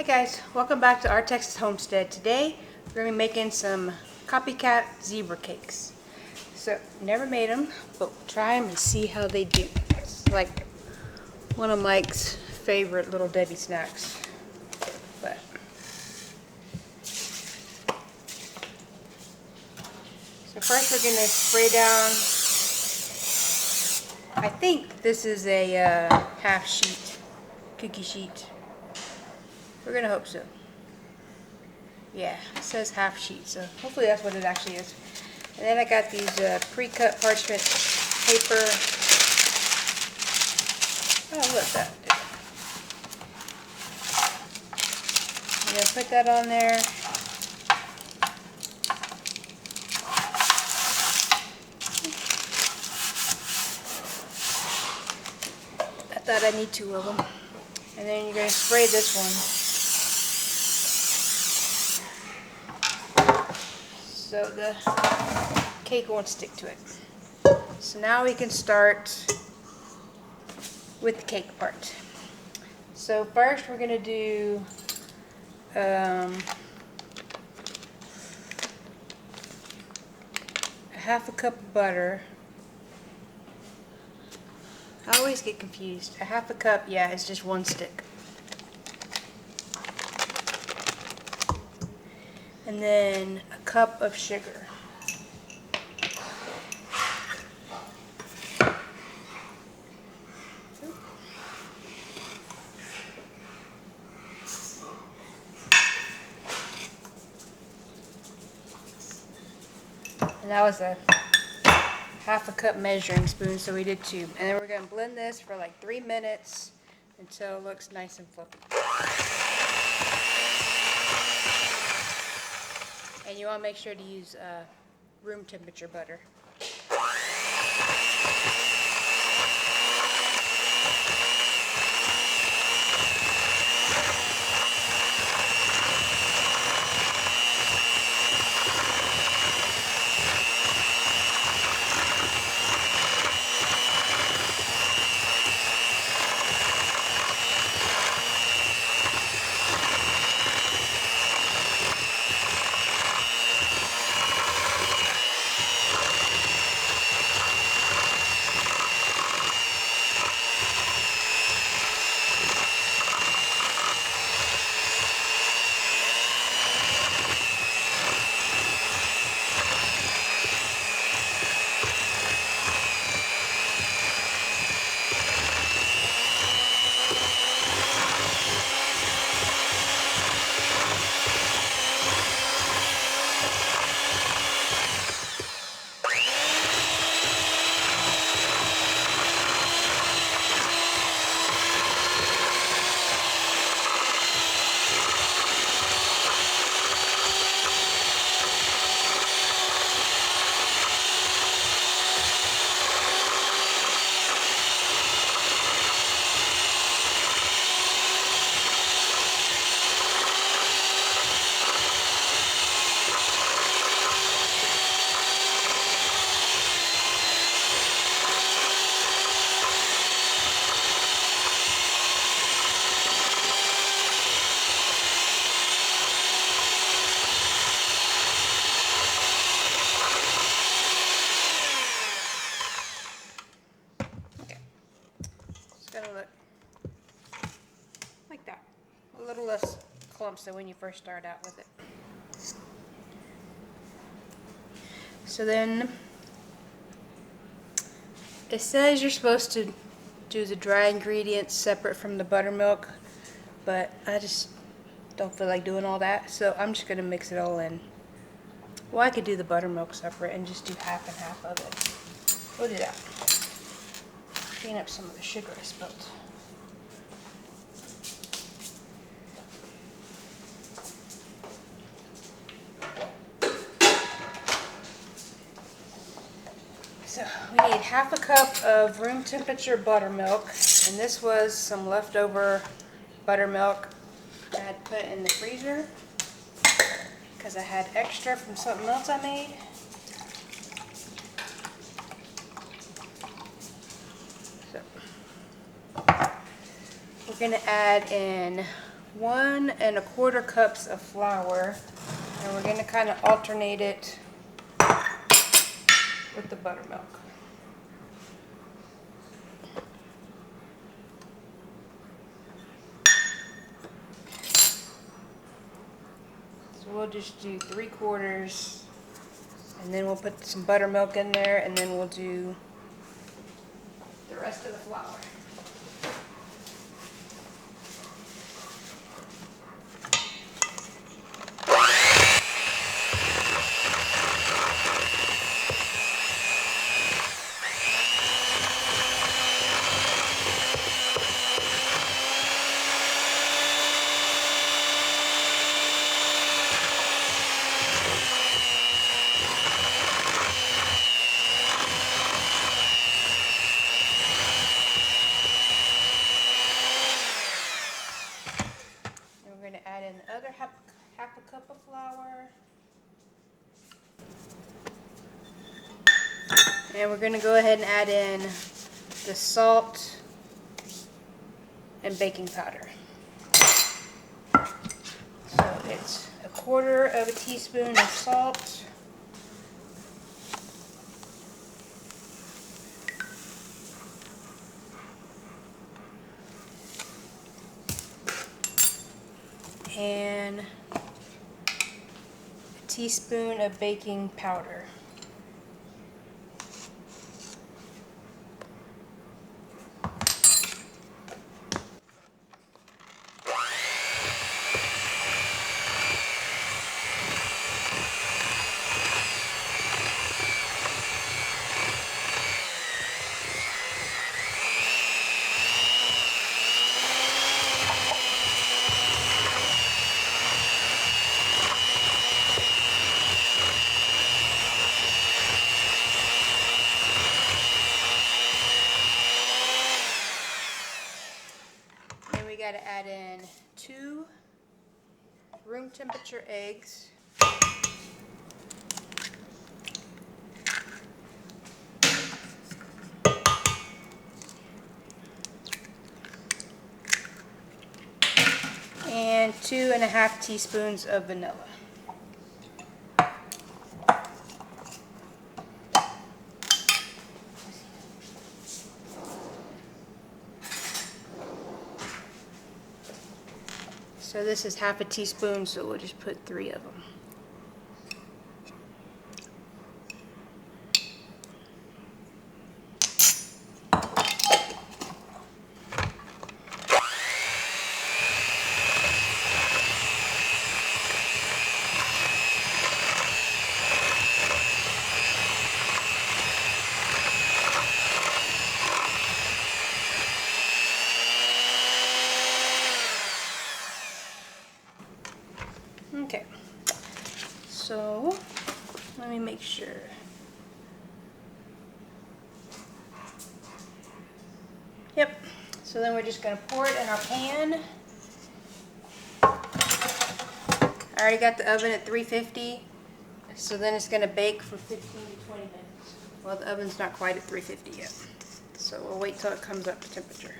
Hi guys, welcome back to Our Texas Homestead. Today we're going to be making some copycat zebra cakes. So, never made them, but we'll try them and see how they do. It's like one of Mike's favorite Little Debbie snacks. But so first we're going to spray down, I think this is a half sheet, cookie sheet. We're going to hope so. Yeah, it says half sheet, so hopefully that's what it actually is. And then I got these pre-cut parchment paper. Oh, look, that. I'm going to put that on there. I thought I need 2 of them. And then you're going to spray this one. So the cake won't stick to it. So now we can start with the cake part. So first we're going to do a half a cup of butter. I always get confused. A half a cup, yeah, it's just 1 stick. And then a cup of sugar. And that was a half a cup measuring spoon, so we did 2. And then we're going to blend this for like 3 minutes until it looks nice and fluffy. And you want to make sure to use room temperature butter. It's going to look like that. A little less clumps than when you first start out with it. So then it says you're supposed to do the dry ingredients separate from the buttermilk, but I just don't feel like doing all that, so I'm just going to mix it all in. Well, I could do the buttermilk separate and just do half and half of it. We'll do that. Clean up some of the sugar I spilled. So we need half a cup of room temperature buttermilk, and this was some leftover buttermilk I had put in the freezer because I had extra from something else I made. So we're going to add in 1¼ cups of flour, and we're going to kind of alternate it with the buttermilk. So we'll just do 3/4, and then we'll put some buttermilk in there, and then we'll do the rest of the flour. We're going to add in the other half a cup of flour. And we're going to go ahead and add in the salt and baking powder. So it's 1/4 teaspoon of salt. And a teaspoon of baking powder. We got to add in 2 room temperature eggs. And 2½ teaspoons of vanilla. So this is ½ teaspoon, so we'll just put 3 of them. Okay, so let me make sure. Yep, so then we're just going to pour it in our pan. I already got the oven at 350, so then it's going to bake for 15 to 20 minutes. Well, the oven's not quite at 350 yet, so we'll wait till it comes up to temperature.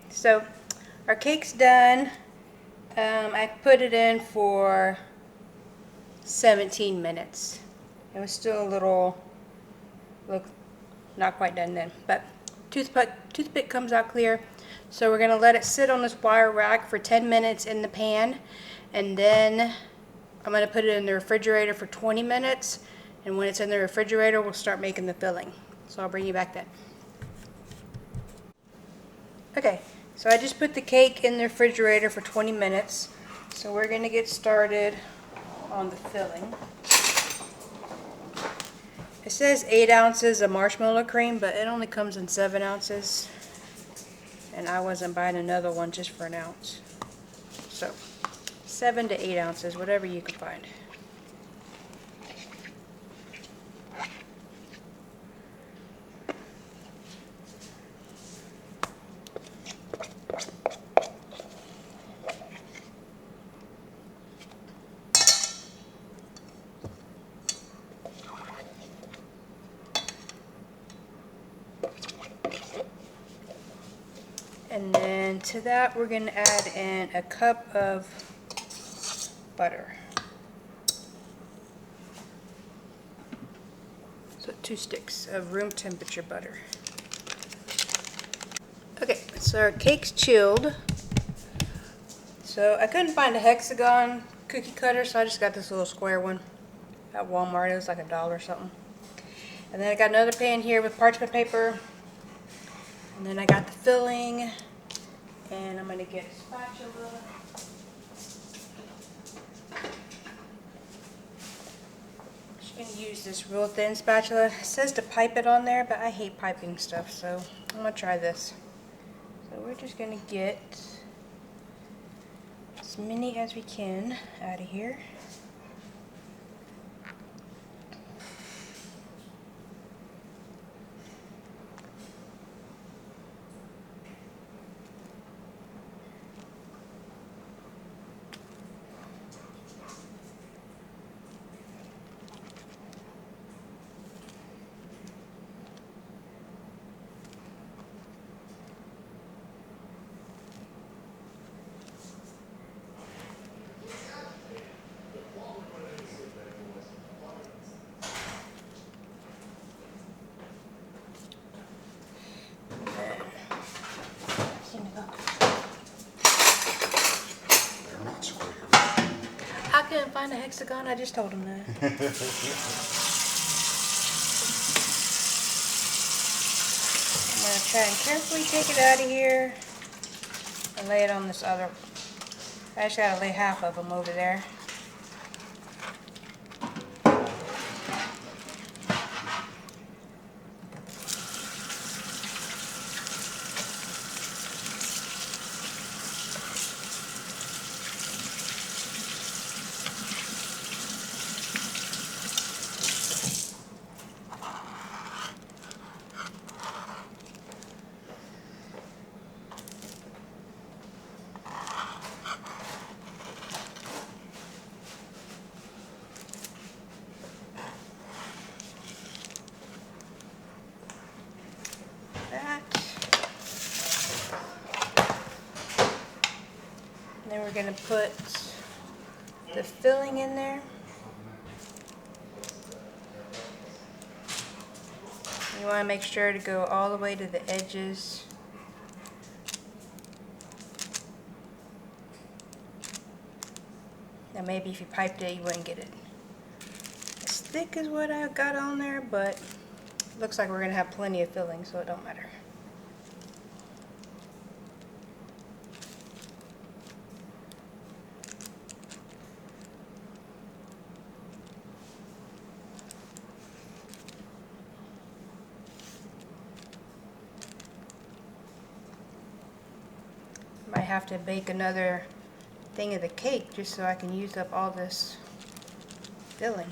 So our cake's done. I put it in for 17 minutes. It was still a little, look, not quite done then, but toothpick comes out clear. So we're gonna let it sit on this wire rack for 10 minutes in the pan, and then I'm gonna put it in the refrigerator for 20 minutes. And when it's in the refrigerator, we'll start making the filling. So I'll bring you back then. Okay, so I just put the cake in the refrigerator for 20 minutes. So we're going to get started on the filling. It says 8 ounces of marshmallow cream, but it only comes in 7 ounces. And I wasn't buying another one just for 1 ounce. So 7 to 8 ounces, whatever you can find. And then to that, we're going to add in a cup of butter. So 2 sticks of room temperature butter. Okay, so our cake's chilled. So I couldn't find a hexagon cookie cutter, so I just got this little square one at Walmart. It was like $1 or something. And then I got another pan here with parchment paper. And then I got the filling. And I'm going to get a spatula. Just going to use this real thin spatula. It says to pipe it on there, but I hate piping stuff, so I'm going to try this. So we're just going to get as many as we can out of here. I couldn't find a hexagon, I just told him that. I'm going to try and carefully take it out of here and lay it on this other. I just got to lay half of them over there. That. And then we're going to put the filling in there. You want to make sure to go all the way to the edges. Now maybe if you piped it, you wouldn't get it as thick as what I got on there, but it looks like we're going to have plenty of filling, so it don't matter. Might have to bake another thing of the cake just so I can use up all this filling.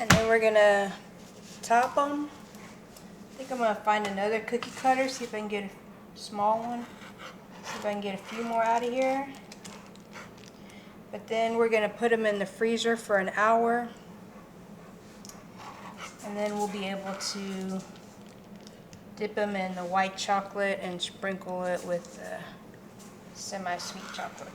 And then we're gonna top them. I think I'm gonna find another cookie cutter, see if I can get a small one. See if I can get a few more out of here. But then we're gonna put them in the freezer for an hour. And then we'll be able to dip them in the white chocolate and sprinkle it with semi-sweet chocolate.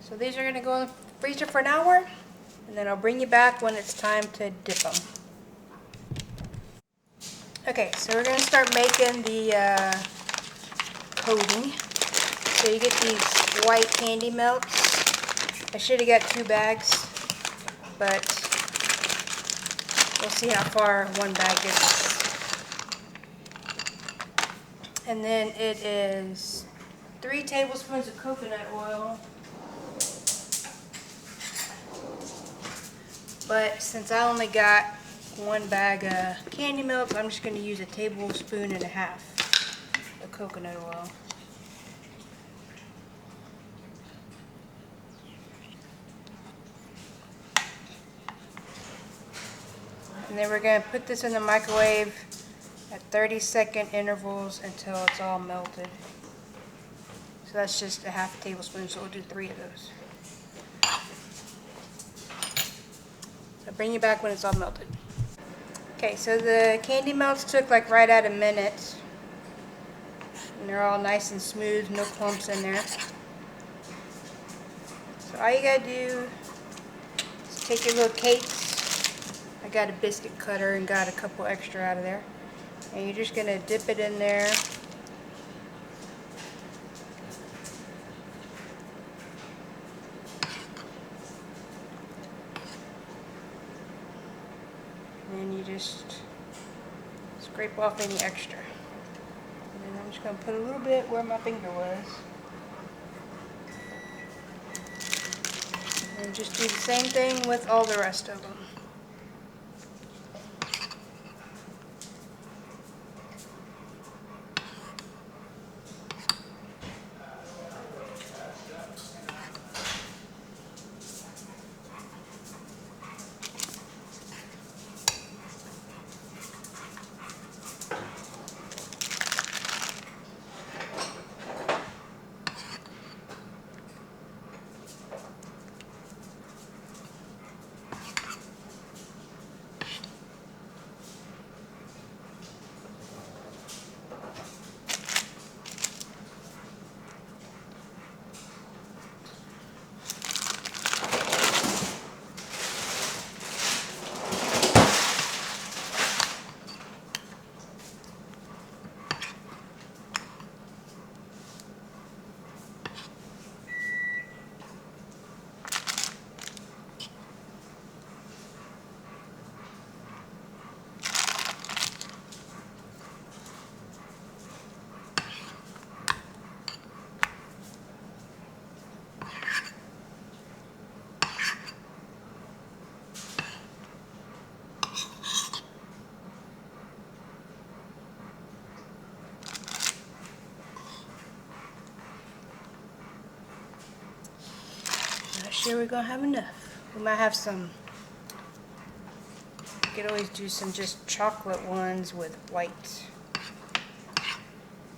So these are going to go in the freezer for an hour, and then I'll bring you back when it's time to dip them. Okay, so we're going to start making the coating. So you get these white candy melts. I should have got 2 bags, but we'll see how far one bag gets. And then it is 3 tablespoons of coconut oil. But since I only got 1 bag of candy melts, I'm just going to use 1.5 tablespoons of coconut oil. And then we're going to put this in the microwave at 30-second intervals until it's all melted. So that's just 1/2 tablespoon, so we'll do 3 of those. So I'll bring you back when it's all melted. Okay, so the candy melts took like right at a minute. And they're all nice and smooth, no clumps in there. So all you gotta do is take your little cakes. I got a biscuit cutter and got a couple extra out of there. And you're just gonna dip it in there. And you just scrape off any extra. And then I'm just going to put a little bit where my finger was. And just do the same thing with all the rest of them. Not sure we're gonna have enough. We might have some. You could always do some just chocolate ones with white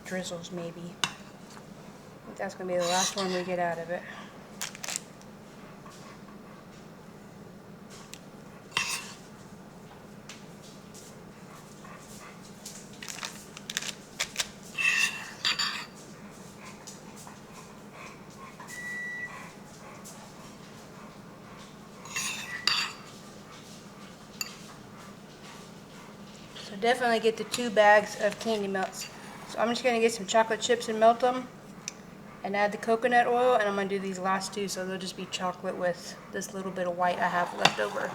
drizzles, maybe. I think that's gonna be the last one we get out of it. So definitely get the 2 bags of candy melts. So I'm just going to get some chocolate chips and melt them and add the coconut oil, and I'm going to do these last 2 so they'll just be chocolate with this little bit of white I have left over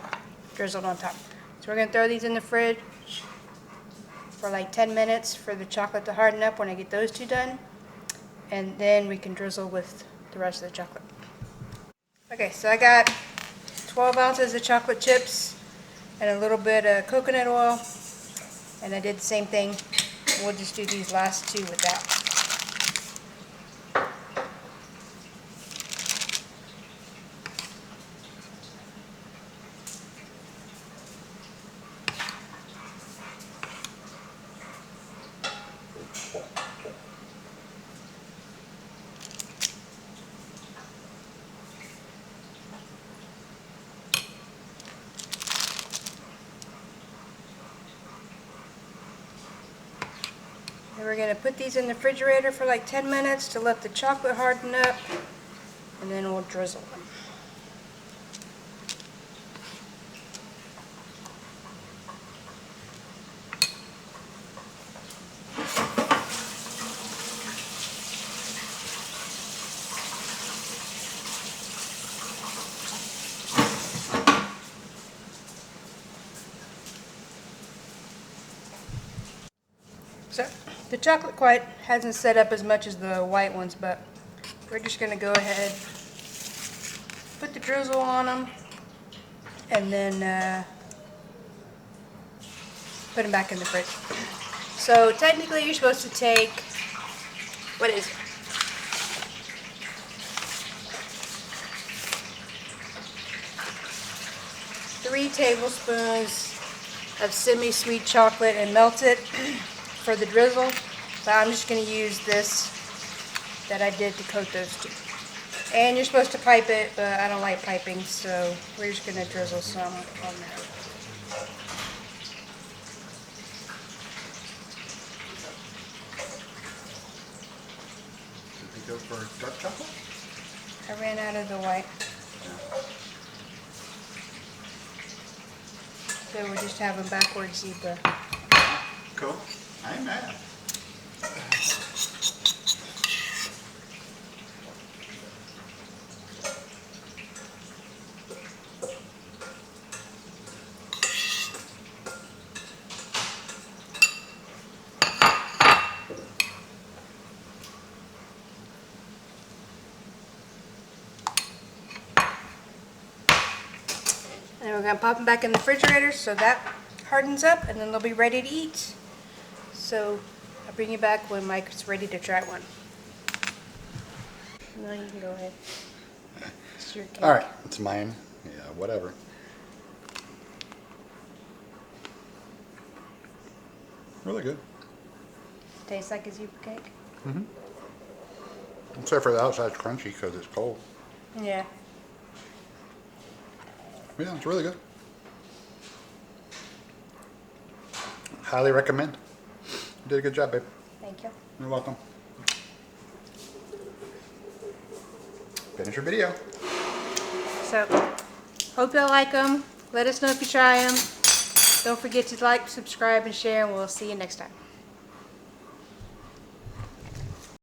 drizzled on top. So we're going to throw these in the fridge for like 10 minutes for the chocolate to harden up when I get those 2 done, and then we can drizzle with the rest of the chocolate. Okay, so I got 12 ounces of chocolate chips and a little bit of coconut oil. And I did the same thing. We'll just do these last 2 with that. And we're going to put these in the refrigerator for like 10 minutes to let the chocolate harden up. and then we'll drizzle them. So the chocolate quite hasn't set up as much as the white ones, but we're just going to go ahead, put the drizzle on them, and then put them back in the fridge. So technically you're supposed to take, what is it? 3 tablespoons of semi-sweet chocolate and melt it for the drizzle. But I'm just going to use this that I did to coat those two. And you're supposed to pipe it, but I don't like piping, so we're just going to drizzle some on there. Did you go for dark chocolate? I ran out of the white. So we'll just have a backward zebra. Cool. I ain't mad. And we're going to pop them back in the refrigerator so that hardens up, and then they'll be ready to eat. So I'll bring you back when Mike's ready to try one. No, you can go ahead. It's your cake. All right, it's mine. Yeah, whatever. Really good. Tastes like a zebra cake? Mm-hmm. Except for the outside's crunchy because it's cold. Yeah. Yeah, it's really good. Highly recommend. You did a good job, babe. Thank you. You're welcome. Finish your video. So, hope y'all like them. Let us know if you try them. Don't forget to like, subscribe, and share, and we'll see you next time.